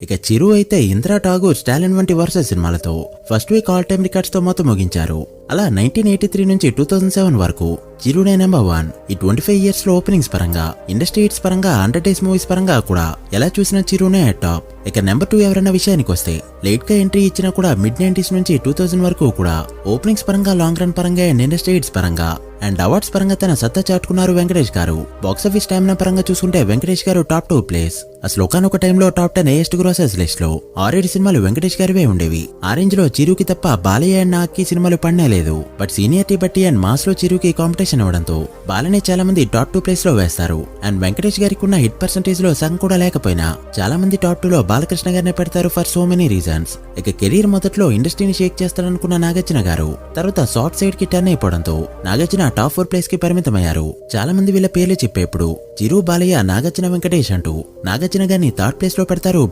ఇక చిరు అయితే ఇందిరా ఠాగూర్, స్టాలిన్ వంటి వరుస సినిమాలతో first week all time records తో మొత్తం ముగించారు. అలా 1983 నుంచి 2007 వరకు చిరునే నెంబర్ 1. ఈ 25 ఇయర్స్ లో ఓపెనింగ్స్ పరంగా, ఇండస్ట్రీ హిట్స్ పరంగా, 100 డేస్ మూవీస్ పరంగా కూడా ఎలా చూసినా చిరునే టాప్. ఇక నెంబర్ 2 ఎవరన్న విషయానికి వస్తే లేట్ గా ఎంట్రీ ఇచ్చినా కూడా మిడ్ 90s నుంచి 2000 వరకు కూడా ఓపెనింగ్స్ పరంగా, లాంగ్ రన్ పరంగా అండ్ ఇండస్ట్రీ హిట్స్ పరంగా అండ్ అవార్డ్స్ పరంగా తన సత్తా చాటుకున్నారు వెంకటేష్ గారు. బాక్సాఫీస్ స్టామినా పరంగా చూసుకుంటే వెంకటేష్ గారు టాప్ 2 ప్లేస్. అసలు ఒకనొక టైంలో టాప్ 10 హైయెస్ట్ గ్రోసర్స్ లిస్ట్ లో 6-7 సినిమాలు వెంకటేష్ గారివే ఉండేవి. ఆ రేంజ్ లో చిరుకి తప్ప బాలయ్య అండ్ నాగ్కి సినిమాలు పడనేలేదు. బట్ సీనియారిటీ బట్టి అండ్ మాస్ లో చిరుకి కాంపిటీషన్ ఇవ్వడంతో బాలనే చాలా మంది టాప్ 2 ప్లేస్ లో వేస్తారు. అండ్ వెంకటేష్ గారికి ఉన్న హిట్ పర్సెంటేజ్ లో సగం కూడా లేకపోయినా చాలా మంది టాప్ 2 లో బాలకృష్ణ గారిని పెడతారు ఫర్ సో మెనీ రీజన్స్. ఇక కెరీర్ మొదట్లో ఇండస్ట్రీని షేక్ చేస్తారనుకున్న నాగార్జున గారు తర్వాత సాఫ్ట్ సైడ్ కి టర్న్ అయిపోవడంతో నాగార్జున టాప్ 4 ప్లేస్ కి పరిమితమయ్యారు. చాలా మంది వీళ్ళ పేర్లు చెప్పేప్పుడు చిరు, బాలయ్య, నాగార్జున, వెంకటేష్ అంటూ నాగార్జున గారిని థర్డ్ ప్లేస్ లో పెడతారు.